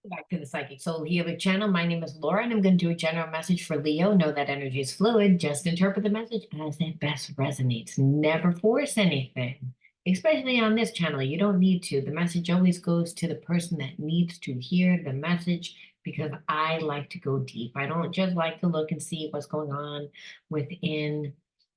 Back to the Psychic Soul Healer channel. My name is Laura, and I'm going to do a general message for Leo. Know that energy is fluid. Just interpret the message as it best resonates. Never force anything, especially on this channel. You don't need to. The message always goes to the person that needs to hear the message, because I like to go deep. I don't just like to look and see what's going on within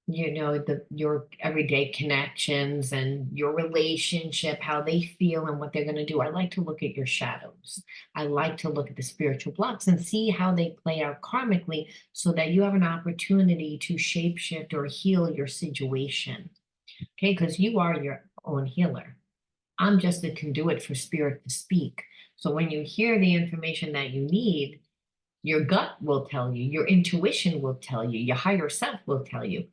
your everyday connections and your relationship, how they feel and what they're going to do. I like to look at your shadows. I like to look at the spiritual blocks and see how they play out karmically, so that you have an opportunity to shapeshift or heal your situation. Okay, because you are your own healer. I'm just the conduit for spirit to speak. So when you hear the information that you need, your gut will tell you, your intuition will tell you, your higher self will tell you,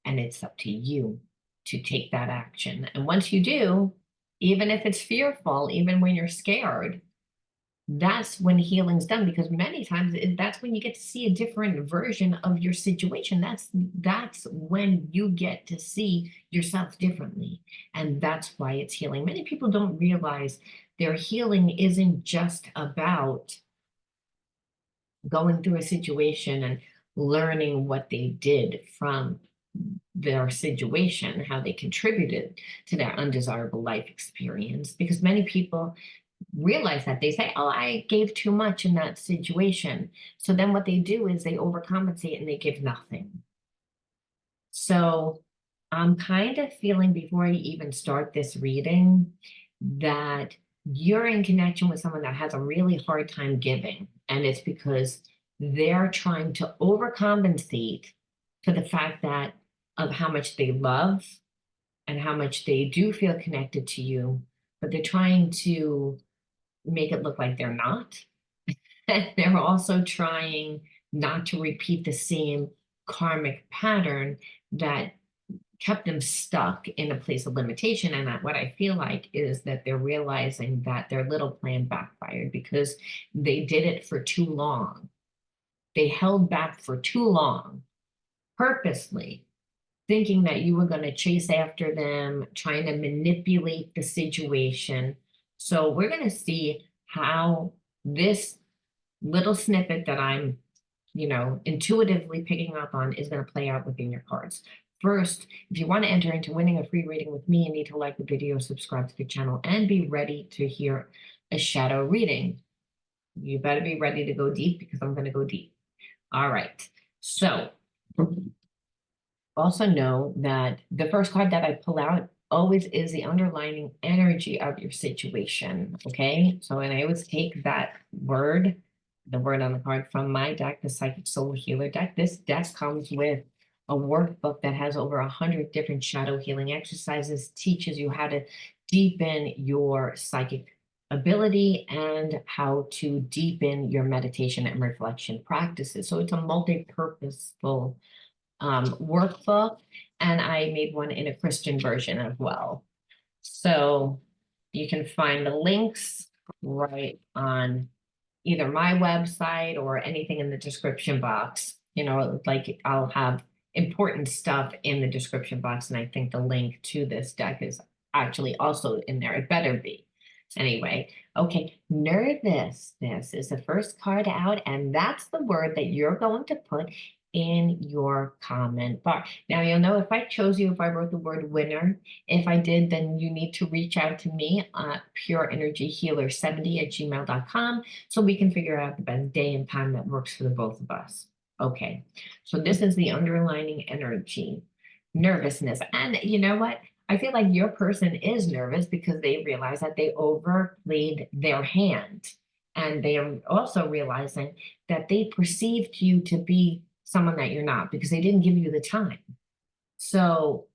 and it's up to you to take that action. And once you do, even if it's fearful, even when you're scared, that's when healing's done, because many times that's when you get to see a different version of your situation. That's when you get to see yourself differently, and that's why it's healing. Many people don't realize their healing isn't just about going through a situation and learning what they did from their situation, how they contributed to their undesirable life experience. Because many people realize that they say, oh, I gave too much in that situation. So then what they do is they overcompensate and they give nothing. So I'm kind of feeling, before I even start this reading, that you're in connection with someone that has a really hard time giving. And it's because they're trying to overcompensate for the fact that of how much they love and how much they do feel connected to you, but they're trying to make it look like they're not. And they're also trying not to repeat the same karmic pattern that kept them stuck in a place of limitation. And what I feel like is that they're realizing that their little plan backfired because they did it for too long. They held back for too long, purposely, thinking that you were going to chase after them, trying to manipulate the situation. So we're going to see how this little snippet that I'm, intuitively picking up on is going to play out within your cards. First, if you want to enter into winning a free reading with me, you need to like the video, subscribe to the channel, and be ready to hear a shadow reading. You better be ready to go deep, because I'm going to go deep. All right. So also know that the first card that I pull out always is the underlying energy of your situation. Okay. So, and I always take that word, the word on the card, from my deck, the Psychic Soul Healer deck. This deck comes with a workbook that has over 100 different shadow healing exercises, teaches you how to deepen your psychic ability and how to deepen your meditation and reflection practices. So it's a multi-purposeful workbook, and I made one in a Christian version as well. So you can find the links right on either my website or anything in the description box. Like I'll have important stuff in the description box, and I think the link to this deck is actually also in there. It better be. Anyway, okay, nervousness is the first card out, and that's the word that you're going to put in your comment bar. Now, you'll know if I chose you, if I wrote the word winner. If I did, then you need to reach out to me at pureenergyhealer70@gmail.com so we can figure out the best day and time that works for the both of us. Okay, so this is the underlying energy, nervousness. And you know what? I feel like your person is nervous because they realize that they overplayed their hand. And they are also realizing that they perceived you to be someone that you're not, because they didn't give you the time. So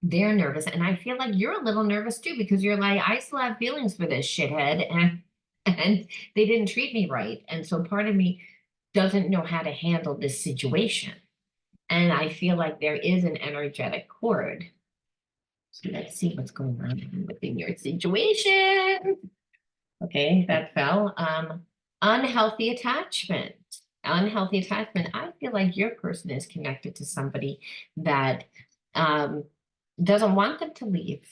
they're nervous. And I feel like you're a little nervous too, because you're like, I still have feelings for this shithead, and they didn't treat me right. And so part of me doesn't know how to handle this situation. And I feel like there is an energetic cord. So let's see what's going on within your situation. Okay, that fell. Unhealthy attachment. Unhealthy attachment. I feel like your person is connected to somebody that doesn't want them to leave.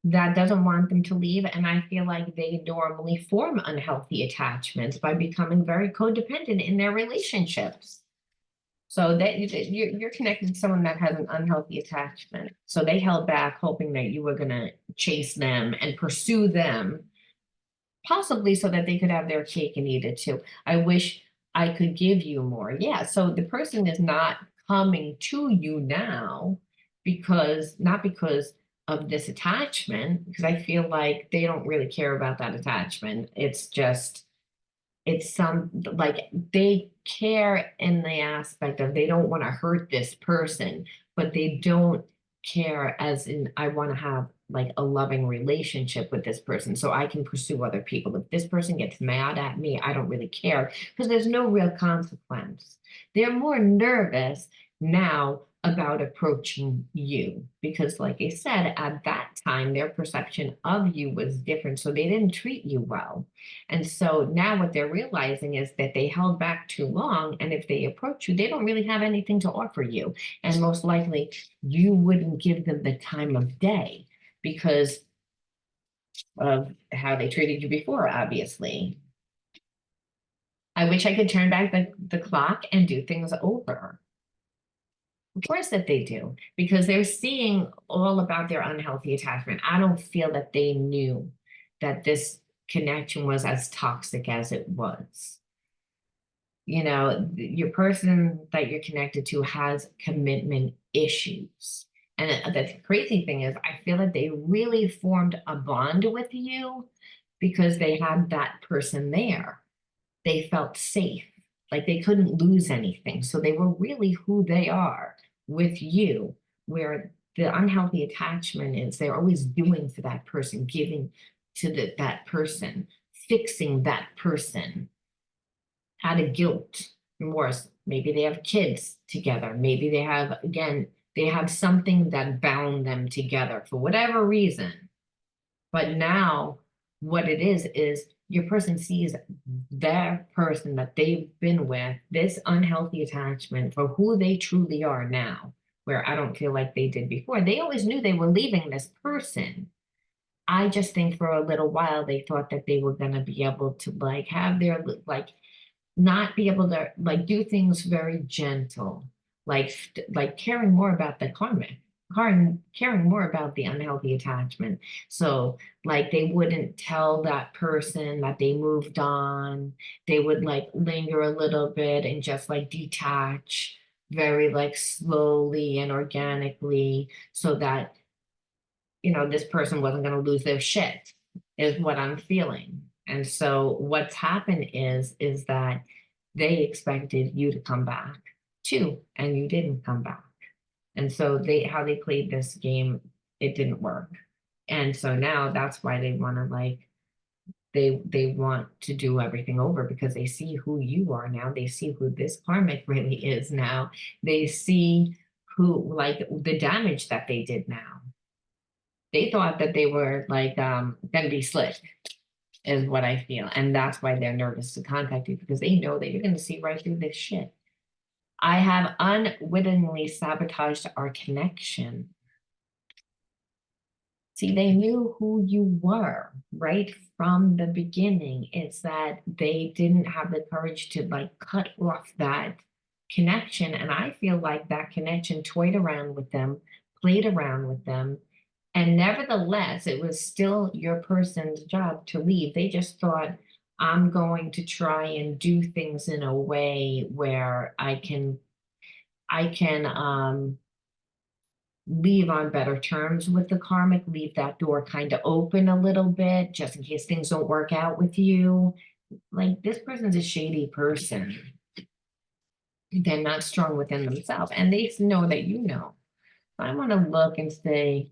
that doesn't want them to leave. And I feel like they normally form unhealthy attachments by becoming very codependent in their relationships. So that you're connected to someone that has an unhealthy attachment. So they held back, hoping that you were gonna chase them and pursue them, possibly so that they could have their cake and eat it too. I wish I could give you more. Yeah, so the person is not coming to you now because, not because of this attachment, because I feel like they don't really care about that attachment. It's just, it's some, like, they care in the aspect of they don't want to hurt this person, but they don't care as in I want to have like a loving relationship with this person so I can pursue other people. If this person gets mad at me, I don't really care because there's no real consequence. They're more nervous now about approaching you because, like I said, at that time their perception of you was different, so they didn't treat you well. And so now what they're realizing is that they held back too long. And if they approach you, they don't really have anything to offer you. And most likely you wouldn't give them the time of day because of how they treated you before, obviously. I wish I could turn back the clock and do things over. Of course that they do, because they're seeing all about their unhealthy attachment. I don't feel that they knew that this connection was as toxic as it was. You know, your person that you're connected to has commitment issues. And the crazy thing is, I feel that they really formed a bond with you because they had that person there. They felt safe, like they couldn't lose anything. So they were really who they are with you, where the unhealthy attachment is they're always doing for that person, giving to that person, fixing that person out of guilt, remorse. Maybe they have kids together. Maybe they have, again, they have something that bound them together for whatever reason. But now what it is your person sees their person that they've been with, this unhealthy attachment for who they truly are now, where I don't feel like they did before. They always knew they were leaving this person. I just think for a little while they thought that they were going to be able to like have their like not be able to like do things very gentle, like caring more about the karmic, caring more about the unhealthy attachment. So like they wouldn't tell that person that they moved on. They would like linger a little bit and just like detach very like slowly and organically so that this person wasn't going to lose their shit, is what I'm feeling. And so what's happened is that they expected you to come back too, and you didn't come back. And so how they played this game, it didn't work. And so now that's why they want to like they want to do everything over because they see who you are now. They see who this karmic really is now. They see who like the damage that they did now. They thought that they were like gonna be slick, is what I feel. And that's why they're nervous to contact you because they know that you're gonna see right through this shit. I have unwittingly sabotaged our connection. See, they knew who you were right from the beginning. It's that they didn't have the courage to like cut off that connection. And I feel like that connection toyed around with them, played around with them. And nevertheless, it was still your person's job to leave. They just thought, I'm going to try and do things in a way where I can leave on better terms with the karmic, leave that door kind of open a little bit, just in case things don't work out with you. Like this person's a shady person. They're not strong within themselves, and they know that you know. I want to look and say,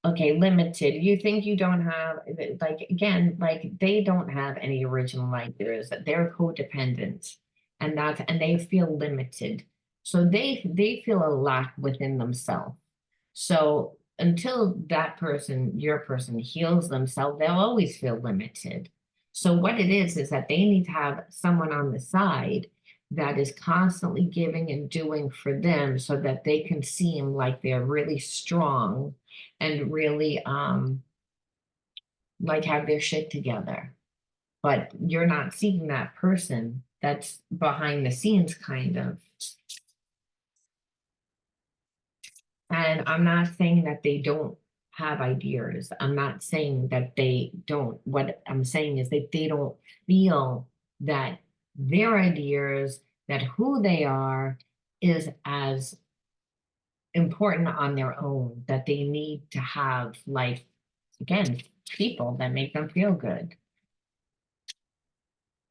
okay, limited. You think you don't have, like, again, like they don't have any original ideas, that they're codependent and they feel limited. So they feel a lack within themselves. So until that person, your person heals themselves, they'll always feel limited. So what it is that they need to have someone on the side that is constantly giving and doing for them so that they can seem like they're really strong and really like have their shit together. But you're not seeing that person that's behind the scenes kind of. And I'm not saying that they don't have ideas. I'm not saying that they don't. What I'm saying is that they don't feel that their ideas, that who they are, is as important on their own, that they need to have, like, again, people that make them feel good.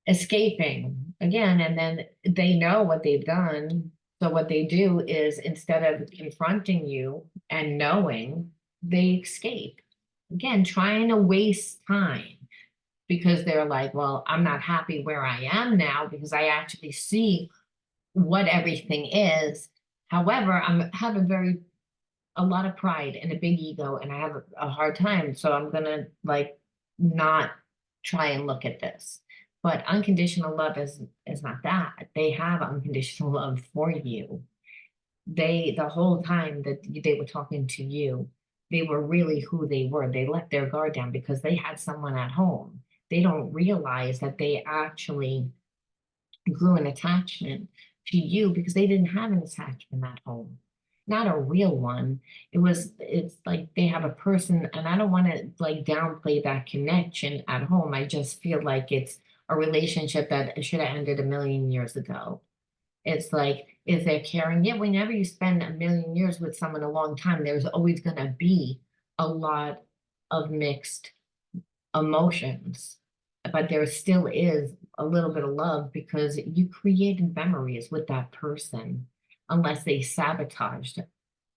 Escaping again, and then they know what they've done. So what they do is instead of confronting you and knowing, they escape. Again, trying to waste time because they're like, well, I'm not happy where I am now because I actually see what everything is. However, I have a lot of pride and a big ego, and I have a hard time. So I'm gonna like not try and look at this. But unconditional love is not that. They have unconditional love for you. They the whole time that they were talking to you, they were really who they were. They let their guard down because they had someone at home. They don't realize that they actually grew an attachment to you because they didn't have an attachment at home, not a real one. It's like they have a person, and I don't want to like downplay that connection at home. I just feel like it's a relationship that should have ended a million years ago. It's like, if they're caring, yeah, whenever you spend a million years with someone a long time, there's always going to be a lot of mixed emotions, but there still is a little bit of love because you created memories with that person, unless they sabotaged it.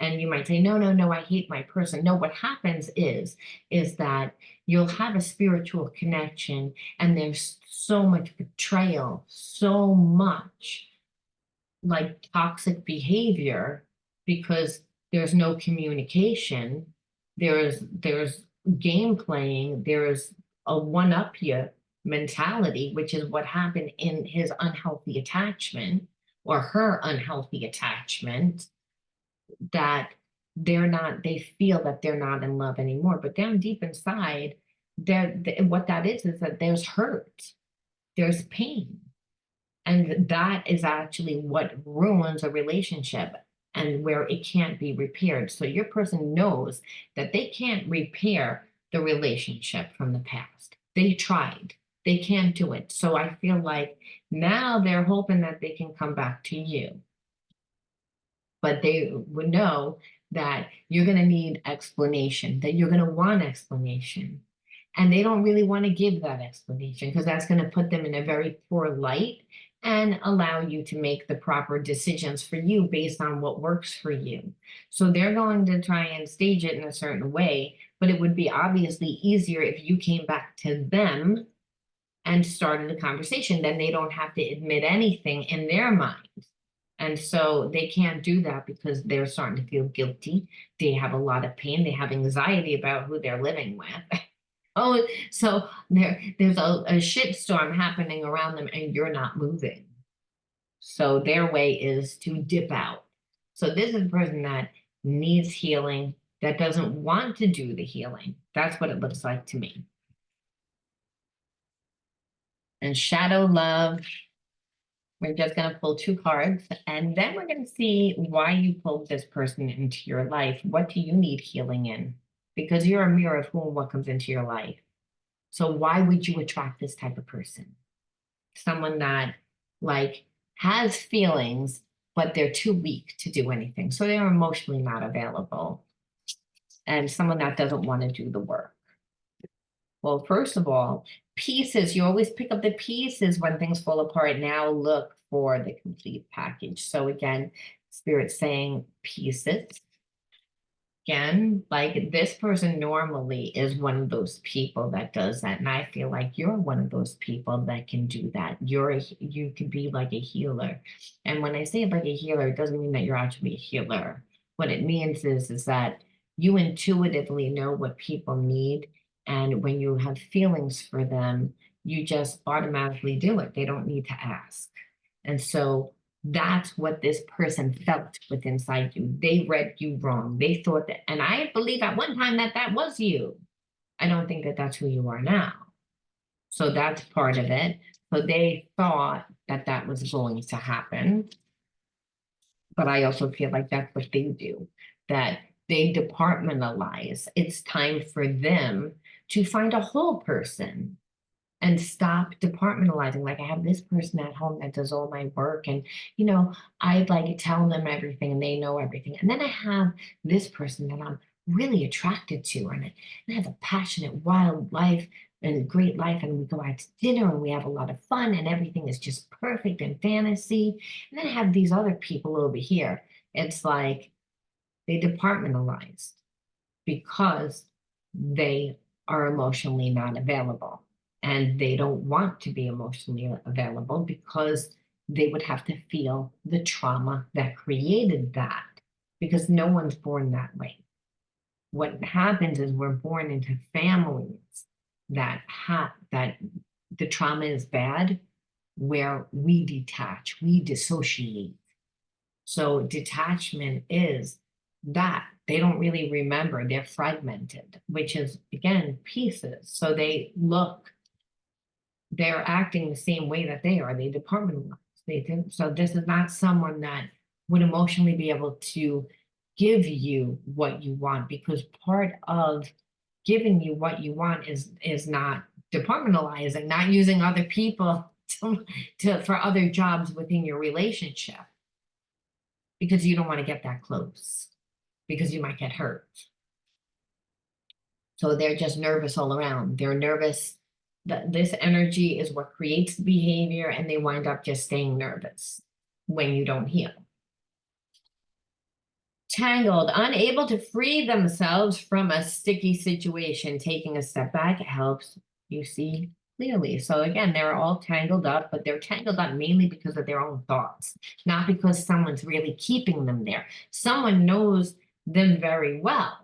And you might say, no, no, no, I hate my person. No, what happens is that you'll have a spiritual connection and there's so much betrayal, so much like toxic behavior because there's no communication, there's game playing, there's a one up you mentality, which is what happened in his unhealthy attachment or her unhealthy attachment, that they feel that they're not in love anymore, but down deep inside, what that is that there's hurt, there's pain, and that is actually what ruins a relationship and where it can't be repaired. So your person knows that they can't repair the relationship from the past. They tried, they can't do it. So I feel like now they're hoping that they can come back to you. But they would know that you're going to need explanation, that you're going to want explanation. And they don't really want to give that explanation because that's going to put them in a very poor light and allow you to make the proper decisions for you based on what works for you. So they're going to try and stage it in a certain way, but it would be obviously easier if you came back to them and started a conversation. Then they don't have to admit anything in their mind. And so they can't do that because they're starting to feel guilty. They have a lot of pain. They have anxiety about who they're living with. Oh, so there's a shit storm happening around them and you're not moving. So their way is to dip out. So this is a person that needs healing, that doesn't want to do the healing. That's what it looks like to me. And shadow love, we're just going to pull two cards, and then we're going to see why you pulled this person into your life. What do you need healing in? Because you're a mirror of who and what comes into your life. So why would you attract this type of person? Someone that like has feelings, but they're too weak to do anything. So they're emotionally not available. And someone that doesn't want to do the work. Well, first of all, pieces, you always pick up the pieces when things fall apart. Now look for the complete package. So again, Spirit saying pieces. Again, like this person normally is one of those people that does that. And I feel like you're one of those people that can do that. You could be like a healer. And when I say like a healer, it doesn't mean that you're actually a healer. What it means is that you intuitively know what people need. And when you have feelings for them, you just automatically do it. They don't need to ask. And so that's what this person felt with inside you. They read you wrong. They thought that, and I believe at one time that that was you. I don't think that that's who you are now. So that's part of it. So they thought that that was going to happen. But I also feel like that's what they do, that they departmentalize. It's time for them to find a whole person and stop departmentalizing. Like I have this person at home that does all my work, and I like tell them everything and they know everything. And then I have this person that I'm really attracted to, and has a passionate, wild life and a great life, and we go out to dinner and we have a lot of fun and everything is just perfect and fantasy. And then I have these other people over here. It's like they departmentalized because they are emotionally not available. And they don't want to be emotionally available because they would have to feel the trauma that created that, because no one's born that way. What happens is we're born into families that the trauma is bad, where we detach, we dissociate. So detachment is that they don't really remember, they're fragmented, which is again pieces. So they're acting the same way that they are. They departmentalize. So this is not someone that would emotionally be able to give you what you want, because part of giving you what you want is not departmentalizing, not using other people for other jobs within your relationship, because you don't want to get that close, because you might get hurt. So they're just nervous all around. They're nervous that this energy is what creates the behavior, and they wind up just staying nervous when you don't heal. Tangled, unable to free themselves from a sticky situation. Taking a step back helps you see clearly. So again, they're all tangled up, but they're tangled up mainly because of their own thoughts, not because someone's really keeping them there. Someone knows them very well.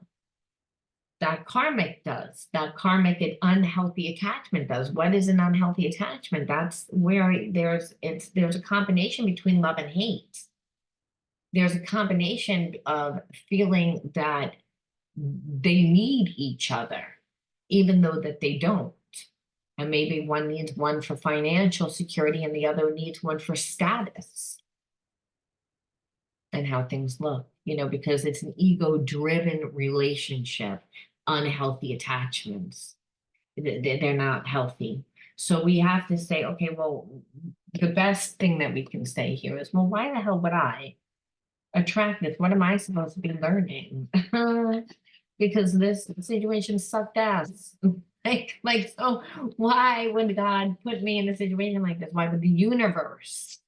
That karmic does. That karmic unhealthy attachment does. What is an unhealthy attachment? That's where there's a combination between love and hate. There's a combination of feeling that they need each other, even though that they don't. And maybe one needs one for financial security and the other needs one for status and how things look, because it's an ego-driven relationship, unhealthy attachments. They're not healthy. So we have to say, okay, well, the best thing that we can say here is, well, why the hell would I attract this? What am I supposed to be learning? Because this situation sucked ass. So why would God put me in a situation like this? Why would the universe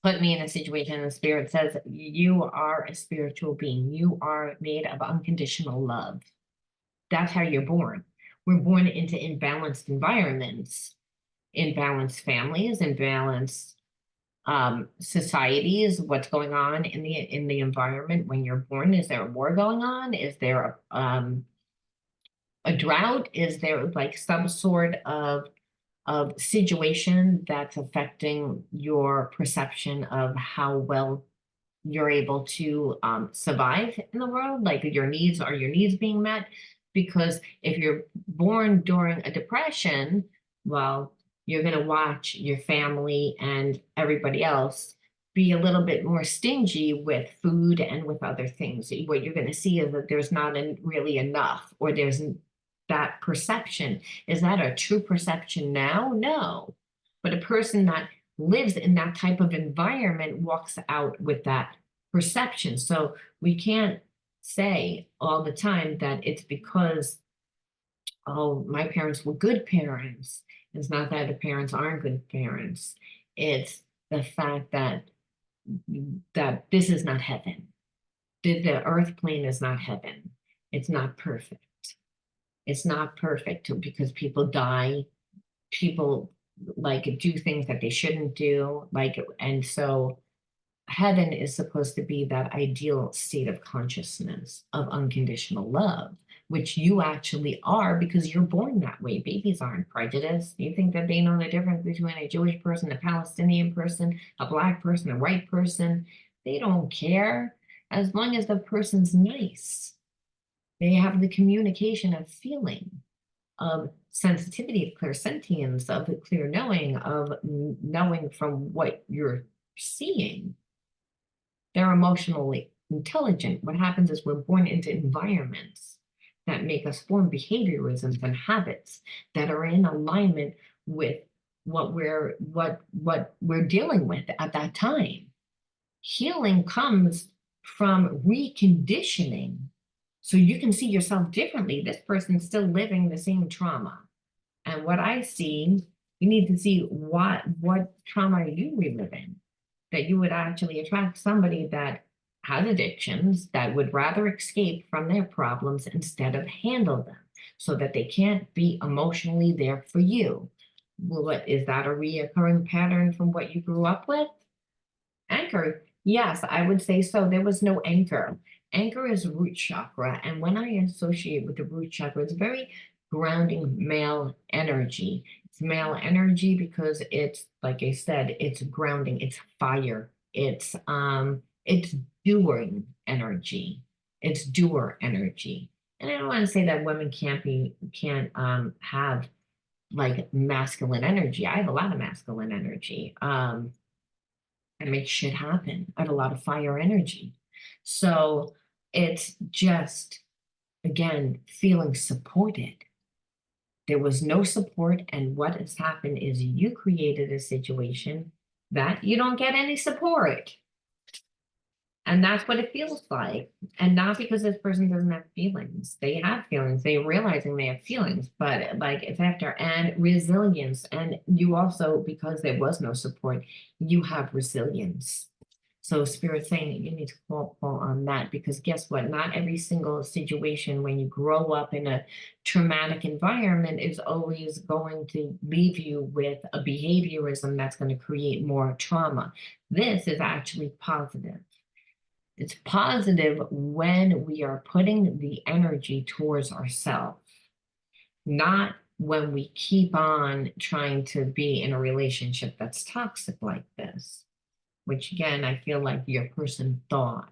put me in a situation? And the spirit says, you are a spiritual being. You are made of unconditional love. That's how you're born. We're born into imbalanced environments, imbalanced families, imbalanced societies. What's going on in the environment when you're born? Is there a war going on? Is there a drought? Is there like some sort of situation that's affecting your perception of how well you're able to survive in the world? Like are your needs being met? Because if you're born during a depression, well, you're going to watch your family and everybody else be a little bit more stingy with food and with other things. What you're going to see is that there's not really enough, or there's that perception. Is that a true perception now? No. But a person that lives in that type of environment walks out with that perception. So we can't say all the time that it's because, oh, my parents were good parents. It's not that the parents aren't good parents. It's the fact that this is not heaven. The earth plane is not heaven. It's not perfect. It's not perfect because people die, people like do things that they shouldn't do, and so heaven is supposed to be that ideal state of consciousness of unconditional love, which you actually are because you're born that way. Babies aren't prejudiced. You think that they know the difference between a Jewish person, a Palestinian person, a black person, a white person? They don't care as long as the person's nice. They have the communication of feeling. of sensitivity, of clairsentience, of clear knowing, of knowing from what you're seeing. They're emotionally intelligent. What happens is we're born into environments that make us form behaviorisms and habits that are in alignment with what we're dealing with at that time. Healing comes from reconditioning. So you can see yourself differently. This person's still living the same trauma. And what I see, you need to see what trauma are you reliving, that you would actually attract somebody that has addictions, that would rather escape from their problems instead of handle them, so that they can't be emotionally there for you. What is that, a reoccurring pattern from what you grew up with? Anchor, yes, I would say so. There was no anchor. Anchor is root chakra, and when I associate with the root chakra, it's very grounding male energy. It's male energy because it's, like I said, it's grounding, it's fire, it's doing energy, it's doer energy. And I don't want to say that women can't have like masculine energy. I have a lot of masculine energy. And make shit happen. I have a lot of fire energy. So it's just, again, feeling supported. There was no support, and what has happened is you created a situation that you don't get any support. And that's what it feels like. And not because this person doesn't have feelings. They have feelings. They're realizing they have feelings, but like it's after, and resilience. And you also, because there was no support, you have resilience. So Spirit's saying you need to call on that, because guess what? Not every single situation when you grow up in a traumatic environment is always going to leave you with a behaviorism that's going to create more trauma. This is actually positive. It's positive when we are putting the energy towards ourselves, not when we keep on trying to be in a relationship that's toxic like this, which again, I feel like your person thought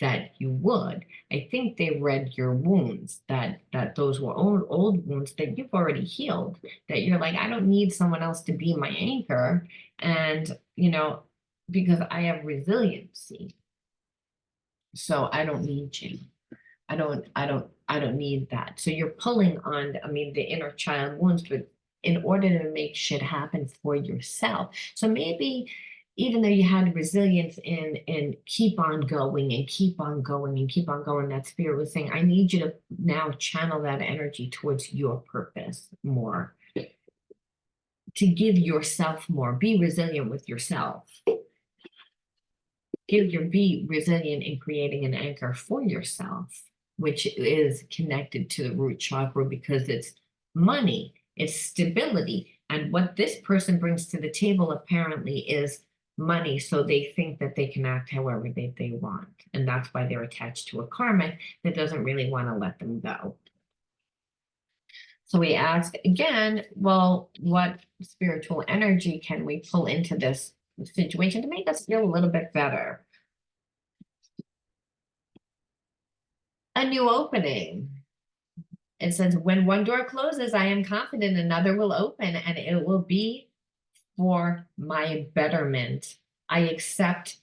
that you would. I think they read your wounds, that those were old wounds that you've already healed, that you're like, I don't need someone else to be my anchor. And, because I have resiliency. So I don't need you. I don't need that. So you're pulling on, the inner child wounds, but in order to make shit happen for yourself. So maybe even though you had resilience in keep on going and keep on going and keep on going, that spirit was saying, I need you to now channel that energy towards your purpose more, to give yourself more, be resilient with yourself. Be resilient in creating an anchor for yourself, which is connected to the root chakra, because it's money, it's stability. And what this person brings to the table apparently is money. So they think that they can act however they want. And that's why they're attached to a karmic that doesn't really want to let them go. So we ask again, well, what spiritual energy can we pull into this situation to make us feel a little bit better? A new opening. It says, when one door closes, I am confident another will open, and it will be for my betterment. I accept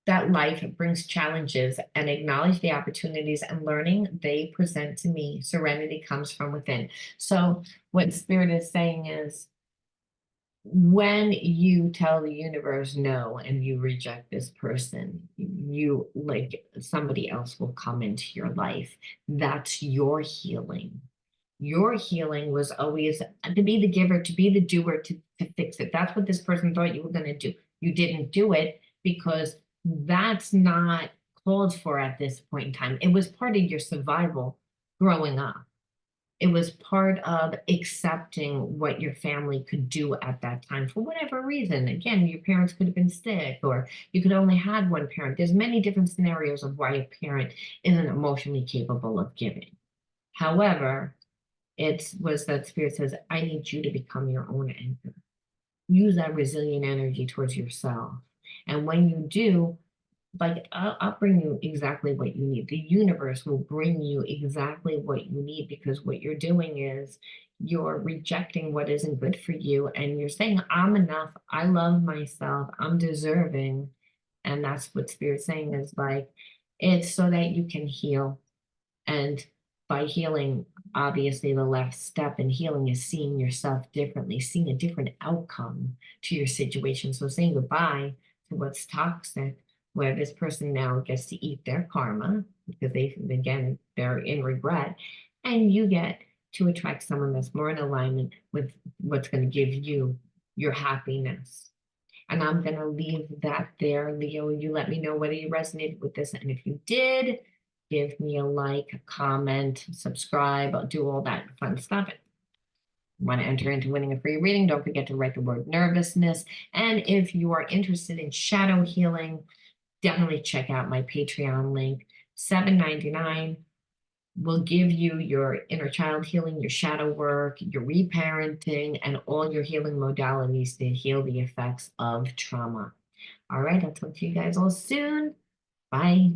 that life brings challenges and acknowledge the opportunities and learning they present to me. Serenity comes from within. So what Spirit is saying is, when you tell the universe no and you reject this person, you, like, somebody else will come into your life. That's your healing. Your healing was always to be the giver, to be the doer, to fix it. That's what this person thought you were going to do. You didn't do it because that's not called for at this point in time. It was part of your survival growing up. It was part of accepting what your family could do at that time for whatever reason. Again, your parents could have been sick, or you could only had one parent. There's many different scenarios of why a parent isn't emotionally capable of giving. However, it was that Spirit says, I need you to become your own anchor. Use that resilient energy towards yourself. And when you do, like I'll bring you exactly what you need. The universe will bring you exactly what you need, because what you're doing is you're rejecting what isn't good for you, and you're saying, I'm enough, I love myself, I'm deserving. And that's what Spirit's saying, is like, it's so that you can heal. And by healing, obviously, the last step in healing is seeing yourself differently, seeing a different outcome to your situation. So saying goodbye to what's toxic, where this person now gets to eat their karma because again, they're in regret, and you get to attract someone that's more in alignment with what's going to give you your happiness. And I'm going to leave that there, Leo. You let me know whether you resonated with this. And if you did, give me a like, a comment, subscribe, I'll do all that fun stuff. Want to enter into winning a free reading, don't forget to write the word nervousness. And if you are interested in shadow healing, definitely check out my Patreon link. $7.99 will give you your inner child healing, your shadow work, your reparenting, and all your healing modalities to heal the effects of trauma. All right, I'll talk to you guys all soon. Bye.